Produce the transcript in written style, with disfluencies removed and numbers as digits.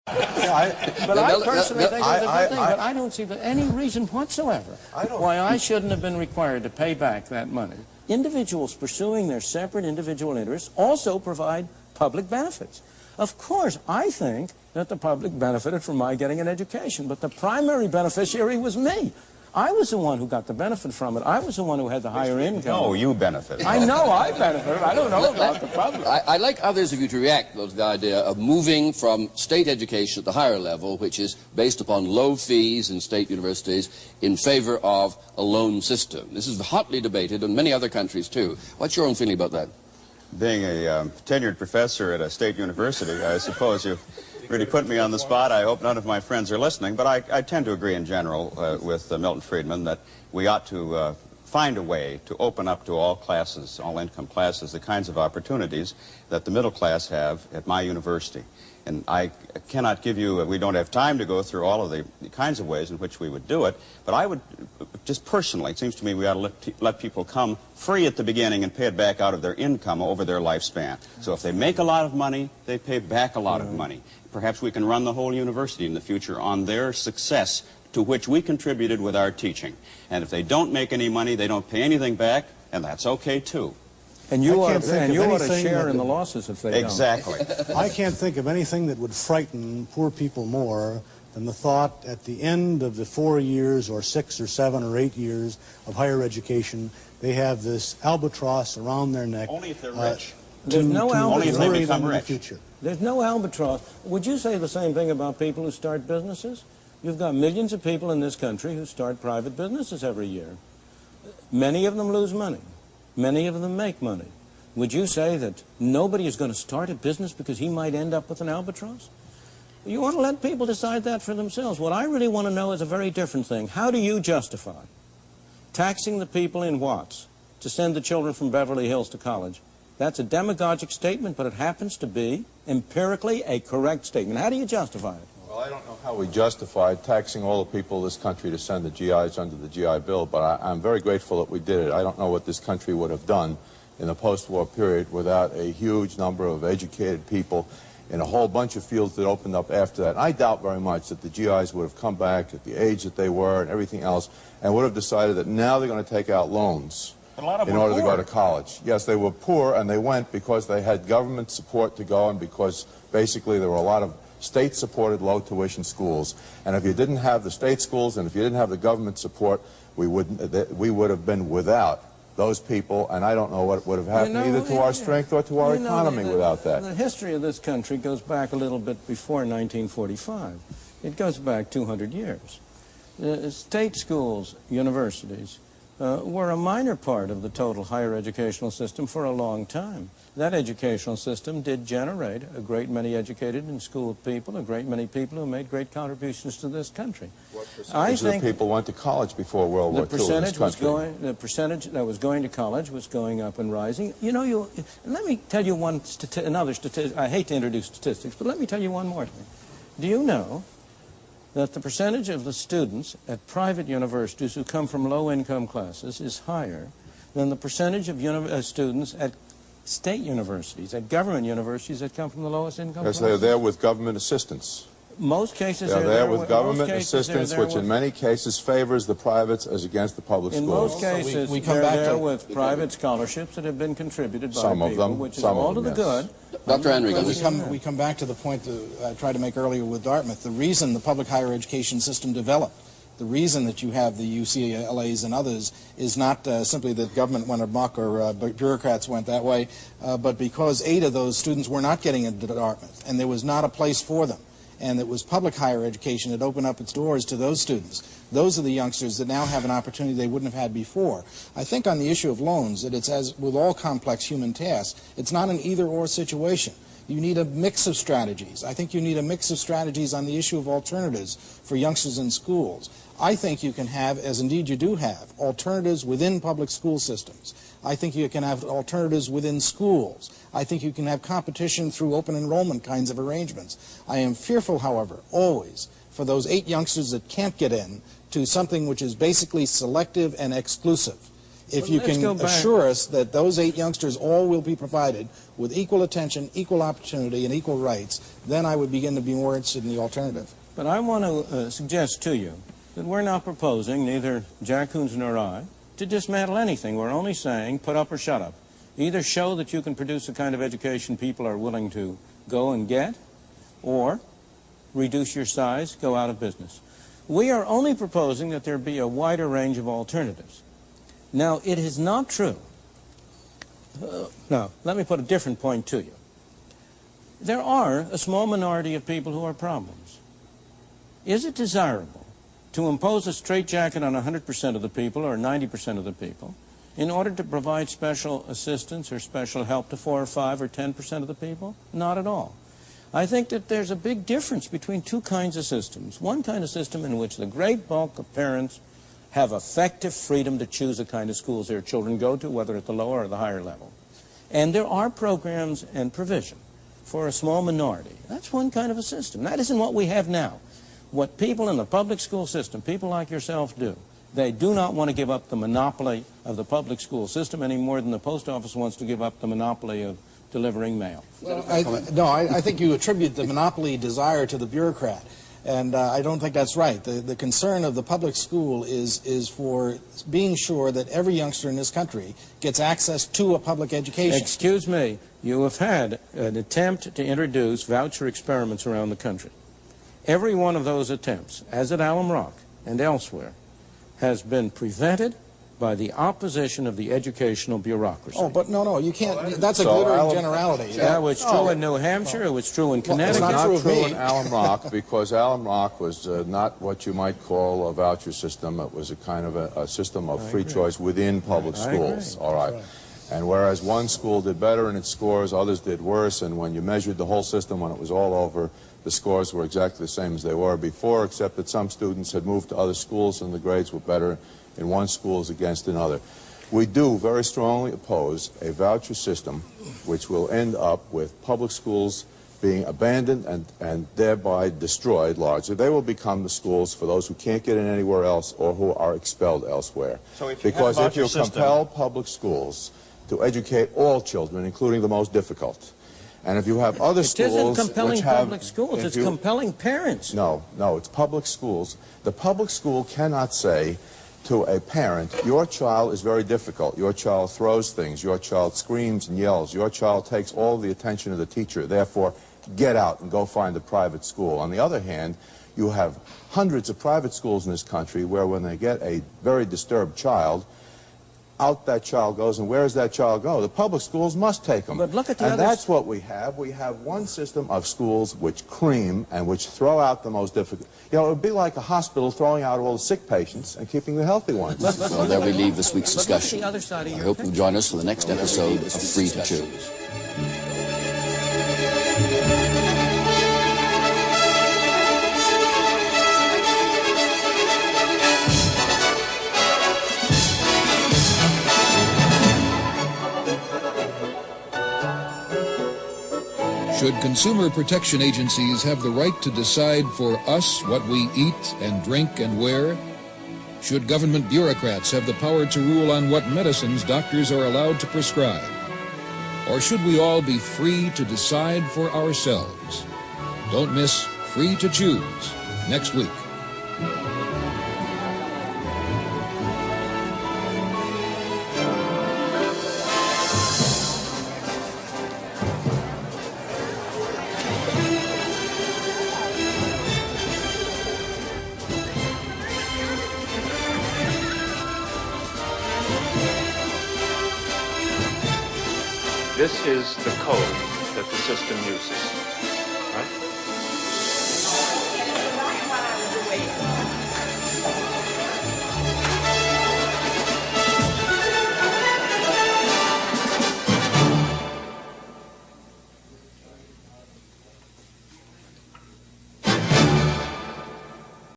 But I personally think it's a good thing, but I don't see any reason whatsoever why I shouldn't have been required to pay back that money. Individuals pursuing their separate individual interests also provide public benefits. Of course, I think that the public benefited from my getting an education, but the primary beneficiary was me. I was the one who got the benefit from it. I was the one who had the higher income. No, you benefited. I know I benefited. I don't know about the public. I'd like others of you to react, though, to the idea of moving from state education at the higher level, which is based upon low fees in state universities, in favor of a loan system. This is hotly debated in many other countries, too. What's your own feeling about that? Being a tenured professor at a state university, I suppose you really put me on the spot. I hope none of my friends are listening, but I tend to agree in general with Milton Friedman that we ought to find a way to open up to all classes, all income classes, the kinds of opportunities that the middle class have at my university. And I cannot give you, we don't have time to go through all of the kinds of ways in which we would do it, but I would, just personally, it seems to me we ought to let people come free at the beginning and pay it back out of their income over their lifespan. So if they make a lot of money, they pay back a lot of money. Perhaps we can run the whole university in the future on their success to which we contributed with our teaching. And if they don't make any money, they don't pay anything back, and that's okay too. And you ought to share in the losses if they don't. Exactly. I can't think of anything that would frighten poor people more than the thought at the end of the 4 years or 6 or 7 or 8 years of higher education, they have this albatross around their neck. Only if they're rich. There's no albatross. Only if they become rich. In the future. There's no albatross. Would you say the same thing about people who start businesses? You've got millions of people in this country who start private businesses every year. Many of them lose money. Many of them make money. Would you say that nobody is going to start a business because he might end up with an albatross? You want to let people decide that for themselves. What I really want to know is a very different thing. How do you justify taxing the people in Watts to send the children from Beverly Hills to college? That's a demagogic statement, but it happens to be empirically a correct statement. How do you justify it? Well, I don't know how we justify taxing all the people of this country to send the GIs under the GI Bill, but I'm very grateful that we did it. I don't know what this country would have done in the post-war period without a huge number of educated people in a whole bunch of fields that opened up after that. And I doubt very much that the GIs would have come back at the age that they were and everything else and would have decided that now they're going to take out loans in order to go to college. Yes, they were poor, and they went because they had government support to go and because basically there were a lot of state-supported low-tuition schools. And if you didn't have the state schools and if you didn't have the government support, we would have been without those people, and I don't know what would have happened either to our strength or to our economy without that. The history of this country goes back a little bit before 1945. It goes back 200 years. State schools, universities, were a minor part of the total higher educational system for a long time. That educational system did generate a great many educated and schooled people, a great many people who made great contributions to this country. What percentage of people went to college before World War II in this country? The percentage that was going to college was going up and rising. You know, let me tell you another statistic. I hate to introduce statistics, but let me tell you one more thing. Do you know that the percentage of the students at private universities who come from low-income classes is higher than the percentage of students at state universities, at government universities that come from the lowest income classes? Because they're there with government assistance. Most cases they're there with government assistance, which in many cases favors the privates as against the public schools. In most cases, they're there with private scholarships that have been contributed by people, which is all to the good. Dr. Enrico. We come back to the point that I tried to make earlier with Dartmouth. The reason the public higher education system developed, the reason that you have the UCLAs and others is not simply that government went amok or bureaucrats went that way, but because 8 of those students were not getting into Dartmouth, and there was not a place for them. And it was public higher education that opened up its doors to those students. Those are the youngsters that now have an opportunity they wouldn't have had before. I think on the issue of loans, that it's as with all complex human tasks, it's not an either-or situation. You need a mix of strategies. I think you need a mix of strategies on the issue of alternatives for youngsters in schools. I think you can have, as indeed you do have, alternatives within public school systems. I think you can have alternatives within schools. I think you can have competition through open enrollment kinds of arrangements. I am fearful, however, always, for those 8 youngsters that can't get in to something which is basically selective and exclusive. if you let's go can back. assure us that those 8 youngsters all will be provided with equal attention, equal opportunity, and equal rights, then I would begin to be more interested in the alternative. But I want to suggest to you that we're not proposing, neither Jack Coons nor I, to dismantle anything. We're only saying put up or shut up. Either show that you can produce the kind of education people are willing to go and get, or reduce your size, go out of business. We are only proposing that there be a wider range of alternatives. Now, it is not true. Now, let me put a different point to you. There are a small minority of people who are problems. Is it desirable to impose a straitjacket on 100% of the people or 90% of the people in order to provide special assistance or special help to 4 or 5 or 10% of the people? Not at all. I think that there's a big difference between two kinds of systems. One kind of system in which the great bulk of parents have effective freedom to choose the kind of schools their children go to, whether at the lower or the higher level. And there are programs and provision for a small minority. That's one kind of a system. That isn't what we have now. What people in the public school system, people like yourself, do, they do not want to give up the monopoly of the public school system any more than the post office wants to give up the monopoly of delivering mail. Well, I think you attribute the monopoly desire to the bureaucrat, and I don't think that's right. The concern of the public school is for being sure that every youngster in this country gets access to a public education. Excuse me, you have had an attempt to introduce voucher experiments around the country. Every one of those attempts, as at Alum Rock and elsewhere, has been prevented by the opposition of the educational bureaucracy. Oh, but no, you can't. That's a glittering generality. That was true in New Hampshire. It was true in Connecticut. Well, It's not not true true of in me. Alum Rock, because Alum Rock was not what you might call a voucher system. It was a kind of a system of free choice within public schools. All right. And whereas one school did better in its scores, others did worse, and when you measured the whole system, when it was all over, the scores were exactly the same as they were before, except that some students had moved to other schools and the grades were better in one school as against another. We do very strongly oppose a voucher system which will end up with public schools being abandoned and thereby destroyed largely. They will become the schools for those who can't get in anywhere else or who are expelled elsewhere. So if you because have a if you voucher system- compel public schools to educate all children, including the most difficult, and if you have other It isn't schools compelling which have... public schools. if It's you- compelling parents. No, it's public schools. The public school cannot say to a parent, your child is very difficult, your child throws things, your child screams and yells, your child takes all the attention of the teacher, therefore get out and go find a private school. On the other hand, you have hundreds of private schools in this country where when they get a very disturbed child, out that child goes, and where does that child go? The public schools must take them. But look at the and other that's what we have. We have one system of schools which cream and which throw out the most difficult. You know, it would be like a hospital throwing out all the sick patients and keeping the healthy ones. Well, there we leave this week's But look at the discussion. other side of I your hope you'll picture. join us for the next episode of Free to Choose. Should consumer protection agencies have the right to decide for us what we eat and drink and wear? Should government bureaucrats have the power to rule on what medicines doctors are allowed to prescribe? Or should we all be free to decide for ourselves? Don't miss Free to Choose next week. This is the code that the system uses.